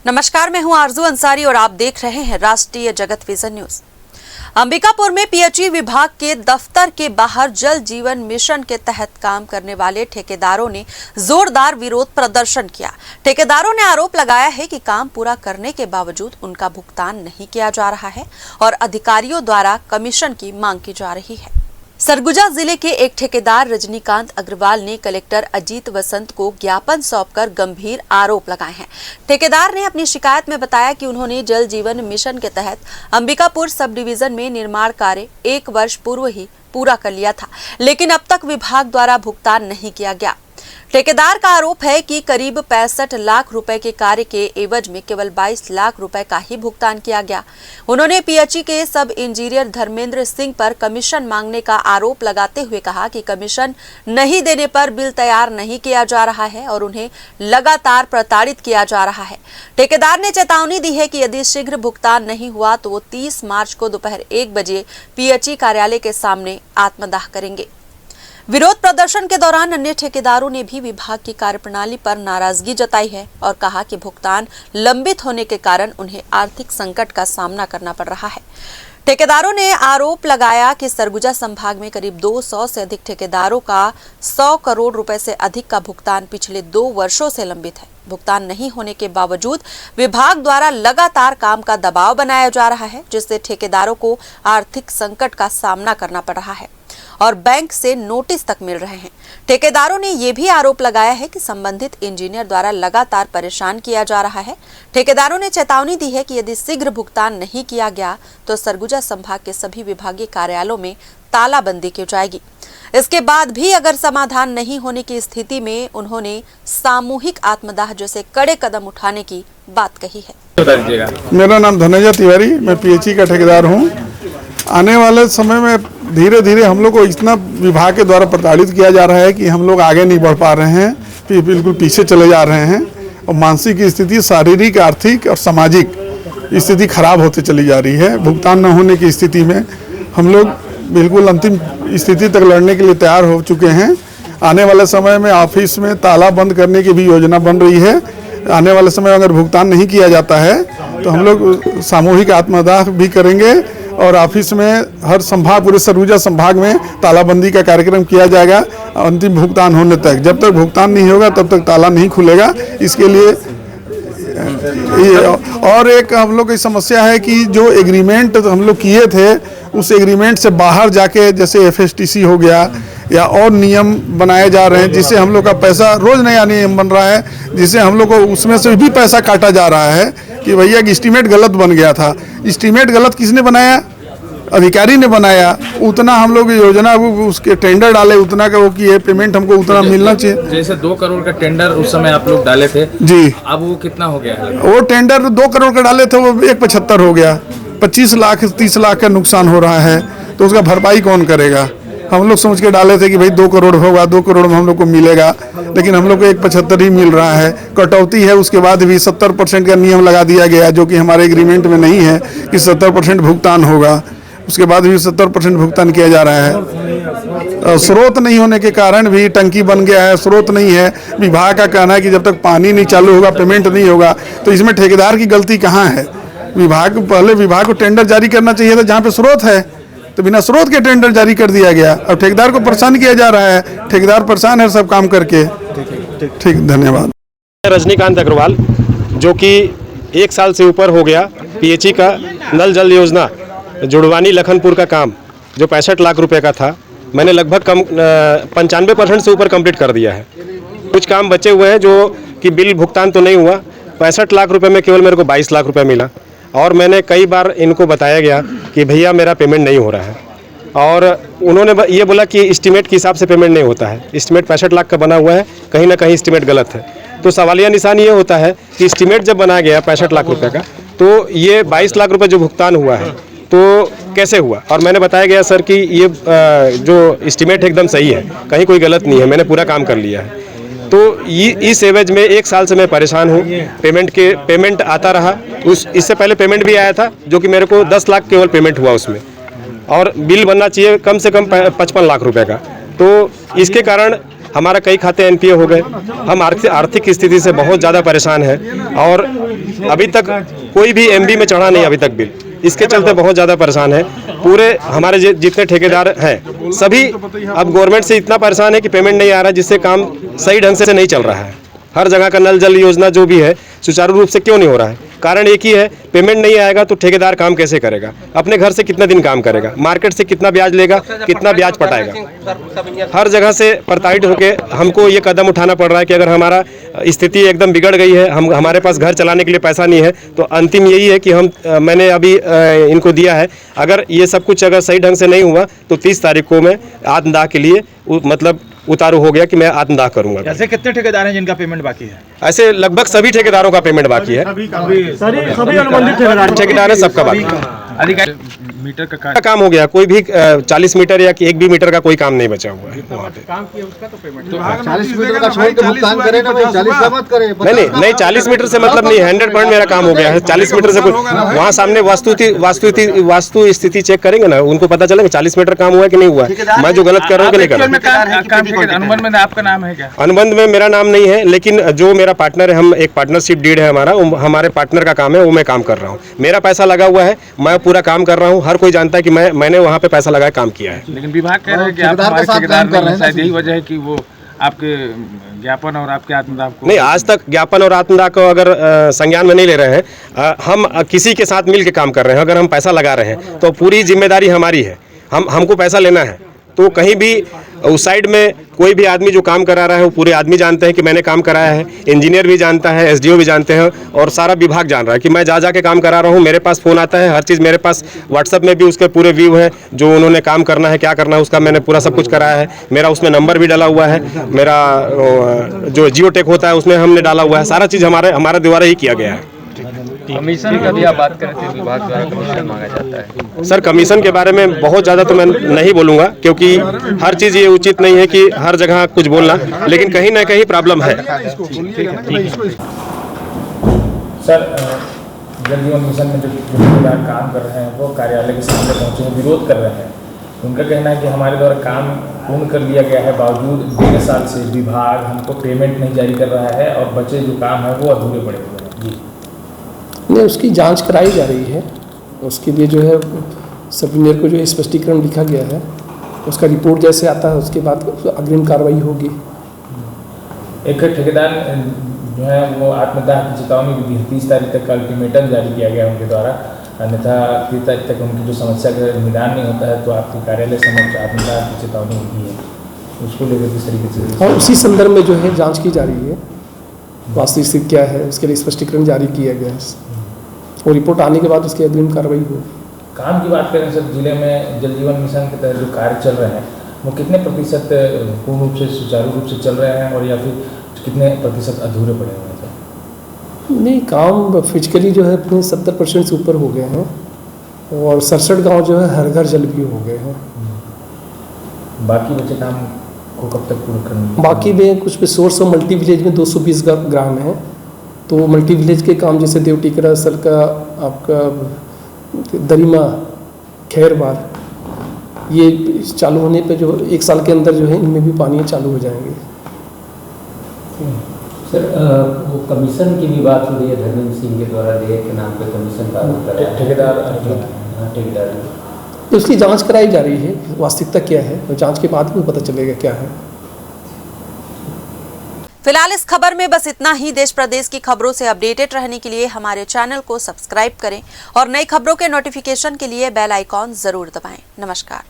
नमस्कार, मैं हूं आरजू अंसारी और आप देख रहे हैं राष्ट्रीय जगत विजन न्यूज। अंबिकापुर में पीएचई विभाग के दफ्तर के बाहर जल जीवन मिशन के तहत काम करने वाले ठेकेदारों ने जोरदार विरोध प्रदर्शन किया। ठेकेदारों ने आरोप लगाया है कि काम पूरा करने के बावजूद उनका भुगतान नहीं किया जा रहा है और अधिकारियों द्वारा कमीशन की मांग की जा रही है। सरगुजा जिले के एक ठेकेदार रजनीकांत अग्रवाल ने कलेक्टर अजीत वसंत को ज्ञापन सौंपकर गंभीर आरोप लगाए हैं। ठेकेदार ने अपनी शिकायत में बताया कि उन्होंने जल जीवन मिशन के तहत अंबिकापुर सब डिवीजन में निर्माण कार्य 1 वर्ष पूर्व ही पूरा कर लिया था, लेकिन अब तक विभाग द्वारा भुगतान नहीं किया गया। ठेकेदार का आरोप है कि करीब 65 लाख रुपए के कार्य के एवज में केवल 22 लाख रुपए का ही भुगतान किया गया। उन्होंने पीएचई के सब इंजीनियर धर्मेंद्र सिंह पर कमीशन मांगने का आरोप लगाते हुए कहा कि कमीशन नहीं देने पर बिल तैयार नहीं किया जा रहा है और उन्हें लगातार प्रताड़ित किया जा रहा है। ठेकेदार ने चेतावनी दी है कि यदि शीघ्र भुगतान नहीं हुआ तो वो 30 मार्च को दोपहर 1 बजे पीएचई कार्यालय के सामने आत्मदाह करेंगे। विरोध प्रदर्शन के दौरान अन्य ठेकेदारों ने भी विभाग की कार्यप्रणाली पर नाराजगी जताई है और कहा कि भुगतान लंबित होने के कारण उन्हें आर्थिक संकट का सामना करना पड़ रहा है। ठेकेदारों ने आरोप लगाया कि सरगुजा संभाग में करीब 200 से अधिक ठेकेदारों का 100 करोड़ रुपए से अधिक का भुगतान पिछले 2 वर्षों से लंबित है। भुगतान नहीं होने के बावजूद विभाग द्वारा लगातार काम का दबाव बनाया जा रहा है, जिससे ठेकेदारों को आर्थिक संकट का सामना करना पड़ रहा है और बैंक से नोटिस तक मिल रहे हैं। ठेकेदारों ने यह भी आरोप लगाया है कि संबंधित इंजीनियर द्वारा लगातार परेशान किया जा रहा है। ठेकेदारों ने चेतावनी दी है कि यदि शीघ्र भुगतान नहीं किया गया तो सरगुजा संभाग के सभी विभागीय कार्यालयों में तालाबंदी की जाएगी। इसके बाद भी अगर समाधान नहीं होने की स्थिति में उन्होंने सामूहिक आत्मदाह जैसे कड़े कदम उठाने की बात कही है। मेरा नाम धनंजय तिवारी, मैं पीएचई का ठेकेदार हूँ। आने वाले समय में धीरे धीरे हम लोग को इतना विभाग के द्वारा प्रताड़ित किया जा रहा है कि हम लोग आगे नहीं बढ़ पा रहे हैं, फिर बिल्कुल पीछे चले जा रहे हैं और मानसिक स्थिति, शारीरिक, आर्थिक और सामाजिक स्थिति खराब होती चली जा रही है। भुगतान न होने की स्थिति में हम लोग बिल्कुल अंतिम स्थिति तक लड़ने के लिए तैयार हो चुके हैं। आने वाले समय में ऑफिस में ताला बंद करने की भी योजना बन रही है। आने वाले समय अगर भुगतान नहीं किया जाता है तो हम लोग सामूहिक आत्मदाह भी करेंगे और ऑफिस में हर संभाग, पूरे सरगुजा संभाग में तालाबंदी का कार्यक्रम किया जाएगा अंतिम भुगतान होने तक। जब तक भुगतान नहीं होगा तब तक ताला नहीं खुलेगा। इसके लिए और एक हम लोग की समस्या है कि जो एग्रीमेंट हम लोग किए थे उस एग्रीमेंट से बाहर जाके, जैसे एफएसटीसी हो गया या और नियम बनाए जा रहे हैं, जिससे हम लोग का पैसा रोज नया नियम बन रहा है, जिससे हम लोग को उसमें से भी पैसा काटा जा रहा है कि भैया एस्टीमेट गलत बन गया था। एस्टीमेट गलत किसने बनाया? अधिकारी ने बनाया। उतना हम लोग योजना उसके टेंडर डाले, उतना का वो किए, पेमेंट हमको उतना मिलना चाहिए। जैसे 2 करोड़ का टेंडर उस समय आप लोग डाले थे जी, अब वो कितना हो गया है? वो टेंडर 2 करोड़ का डाले थे, वो 1.75 हो गया। 25 लाख 30 लाख का नुकसान हो रहा है, तो उसका भरपाई कौन करेगा? हम लोग समझ के डाले थे कि भाई 2 करोड़ होगा, 2 करोड़ में हम लोग को मिलेगा, लेकिन हम लोग को 1.75 ही मिल रहा है। कटौती है, उसके बाद भी 70% का नियम लगा दिया गया, जो कि हमारे एग्रीमेंट में नहीं है कि 70% भुगतान होगा। उसके बाद भी 70% भुगतान किया जा रहा है। स्रोत नहीं होने के कारण भी टंकी बन गया है, स्रोत नहीं है। विभाग का कहना है कि जब तक पानी नहीं चालू होगा, पेमेंट नहीं होगा, तो इसमें ठेकेदार की गलती कहाँ है? पहले विभाग को टेंडर जारी करना चाहिए था जहाँ पे स्रोत है, तो बिना स्रोत के टेंडर जारी कर दिया गया। अब ठेकेदार को परेशान किया जा रहा है। ठेकेदार परेशान है सब काम करके। ठीक, धन्यवाद। रजनीकांत अग्रवाल, जो कि 1 साल से ऊपर हो गया पीएचई का नल जल योजना जुड़वानी लखनपुर का काम, जो 65 लाख रुपए का था, मैंने लगभग 95% से ऊपर कंप्लीट कर दिया है। कुछ काम बचे हुए हैं जो कि बिल भुगतान तो नहीं हुआ। 65 लाख रुपए में केवल मेरे को 22 लाख रुपए मिला और मैंने कई बार इनको बताया गया कि भैया मेरा पेमेंट नहीं हो रहा है, और उन्होंने ये बोला कि एस्टीमेट के हिसाब से पेमेंट नहीं होता है। एस्टीमेट 65 लाख का बना हुआ है, कहीं ना कहीं एस्टीमेट गलत है। तो सवालिया निशान ये होता है कि एस्टीमेट जब बनाया गया 65 लाख रुपए का, तो ये 22 लाख रुपए जो भुगतान हुआ है तो कैसे हुआ? और मैंने बताया गया सर कि ये जो एस्टीमेट एकदम सही है, कहीं कोई गलत नहीं है, मैंने पूरा काम कर लिया है। तो इस एवज में 1 साल से मैं परेशान हूँ। पेमेंट आता रहा, इससे पहले पेमेंट भी आया था जो कि मेरे को 10 लाख केवल पेमेंट हुआ उसमें, और बिल बनना चाहिए कम से कम 55 लाख रुपए का। तो इसके कारण हमारा कई खाते एनपीए हो गए। हम आर्थिक स्थिति से बहुत ज़्यादा परेशान हैं और अभी तक कोई भी एमबी में चढ़ा नहीं अभी तक बिल। इसके चलते बहुत ज़्यादा परेशान है। पूरे हमारे जितने ठेकेदार हैं सभी अब गवर्नमेंट से इतना परेशान है कि पेमेंट नहीं आ रहा, जिससे काम सही ढंग से नहीं चल रहा है। हर जगह का नल जल योजना जो भी है सुचारू रूप से क्यों नहीं हो रहा है? कारण एक ही है, पेमेंट नहीं आएगा तो ठेकेदार काम कैसे करेगा? अपने घर से कितना दिन काम करेगा? मार्केट से कितना ब्याज लेगा? कितना ब्याज पटाएगा? हर जगह से प्रताड़ित होकर हमको ये कदम उठाना पड़ रहा है कि अगर हमारा स्थिति एकदम बिगड़ गई है, हमारे पास घर चलाने के लिए पैसा नहीं है, तो अंतिम यही है कि मैंने अभी इनको दिया है, अगर ये सब कुछ अगर सही ढंग से नहीं हुआ तो 30 तारीख को मैं आत्मदाह के लिए मतलब उतारू हो गया कि मैं आत्मदाह करूंगा। ऐसे कितने ठेकेदार हैं जिनका पेमेंट बाकी है? ऐसे लगभग सभी ठेकेदारों का पेमेंट बाकी है। सभी अनुबंधित ठेकेदार है, सबका बाकी है। अधिकारी मीटर का काम हो गया, कोई भी 40 मीटर या 1 भी मीटर का कोई काम नहीं बचा हुआ है वहाँ पे। काम किया उसका तो पेमेंट 40 मीटर का छोड़ के भुगतान करें ना भाई, 40 का मत करें। नहीं 40 मीटर से मतलब नहीं, 100% मेरा काम हो गया है। 40 मीटर से वहाँ सामने वास्तु स्थिति चेक करेंगे ना, उनको पता चलेगा 40 मीटर काम हुआ है कि नहीं हुआ है, मैं जो गलत कर रहा हूँ कि नहीं कर रहा हूँ। अनुबंध में आपका नाम है क्या? अनुबंध में मेरा नाम नहीं है, लेकिन जो मेरा पार्टनर है, हम एक पार्टनरशिप डीड है हमारा, हमारे पार्टनर का काम है, वो मैं काम कर रहा हूँ। मेरा पैसा लगा हुआ है, मैं पूरा काम कर रहा हूँ। हर कोई जानता है कि मैंने वहाँ पे पैसा लगाए काम किया है। लेकिन विभाग कह रहे हैं कि आप हमारे ठेकेदार नहीं हैं, शायद यही वजह है कि वो आपके ज्ञापन और आपके आत्मदाह को नहीं, आज तक ज्ञापन और आत्मदाह को अगर संज्ञान में नहीं ले रहे हैं। हम किसी के साथ मिल के काम कर रहे हैं। अगर हम पैसा लगा रहे हैं तो पूरी जिम्मेदारी हमारी है, हमको पैसा लेना है। तो कहीं भी उस साइड में कोई भी आदमी जो काम करा रहा है, वो पूरे आदमी जानते हैं कि मैंने काम कराया है। इंजीनियर भी जानता है, एसडीओ भी जानते हैं और सारा विभाग जान रहा है कि मैं जा के काम करा रहा हूँ। मेरे पास फ़ोन आता है, हर चीज़ मेरे पास व्हाट्सएप में भी उसके पूरे व्यू है, जो उन्होंने काम करना है, क्या करना है, उसका मैंने पूरा सब कुछ कराया है। मेरा उसमें नंबर भी डाला हुआ है, मेरा जो जियो टेक होता है उसमें हमने डाला हुआ है। सारा चीज़ हमारे द्वारा ही किया गया है। कमीशन का भी आप बात कर रहे थे, विभाग द्वारा कमीशन मांगा जाता है। सर, कमीशन के बारे में बहुत ज़्यादा तो मैं नहीं बोलूँगा, क्योंकि हर चीज़ ये उचित नहीं है कि हर जगह कुछ बोलना, लेकिन कहीं ना कहीं प्रॉब्लम है। सर, जल जीवन मिशन में जो ठेकेदार काम कर रहे हैं वो कार्यालय के सामने पहुँचे हैं, विरोध कर रहे हैं। उनका कहना है कि हमारे द्वारा काम पूर्ण कर लिया गया है, बावजूद 1.5 साल से विभाग हमको पेमेंट नहीं जारी कर रहा है और बचे जो काम है वो अधूरे पड़े हुए हैं। जी नहीं, उसकी जांच कराई जा रही है। उसके लिए जो है सब इंजीनियर को जो स्पष्टीकरण लिखा गया है, उसका रिपोर्ट जैसे आता है उसके बाद अग्रिम कार्रवाई होगी। एक ठेकेदार जो है वो आत्मदाह की चेतावनी भी दी। 30 तारीख तक का अल्टीमेटम जारी किया गया उनके द्वारा, अन्यथा 30 तारीख तक उनकी जो समस्या का निदान नहीं होता है तो आपके कार्यालय समक्ष आत्मदाह की चेतावनी होती है। उसको लेकर किस तरीके से? और उसी संदर्भ में जो है जाँच की जा रही है, वास्तविक स्थिति क्या है उसके लिए स्पष्टीकरण जारी किया गया है और रिपोर्ट आने के बाद उसकी अग्रिम कार्रवाई होगी। काम की बात करें सर, जिले में जल जीवन मिशन के तहत जो कार्य चल रहे हैं वो कितने प्रतिशत पूर्ण रूप से सुचारू रूप से चल रहे हैं और या फिर कितने प्रतिशत अधूरे पड़े हुए हैं सर? नहीं, काम फिजिकली जो है अपने 70% से ऊपर हो गए हैं और 67 गाँव जो है हर घर जल भी हो गए हैं। बाकी बचे काम को कब तक पूरा करना? बाकी में कुछ पे सोर्स और मल्टी विलेज में 220 ग्राम है, तो मल्टी विलेज के काम जैसे देवटीकरा, सल का, आपका दरिमा, खैरवार, ये चालू होने पे जो 1 साल के अंदर जो है इनमें भी पानी चालू हो जाएंगे। सर, वो कमीशन की भी बात हो रही है, धर्मेंद्र सिंह के द्वारा देय के नाम पे कमीशन का ठेकेदार तो उसकी जांच कराई जा रही है, वास्तविकता क्या है और जांच के बाद भी पता चलेगा क्या है। फिलहाल इस खबर में बस इतना ही। देश प्रदेश की खबरों से अपडेटेड रहने के लिए हमारे चैनल को सब्सक्राइब करें और नई खबरों के नोटिफिकेशन के लिए बेल आइकॉन जरूर दबाएं। नमस्कार।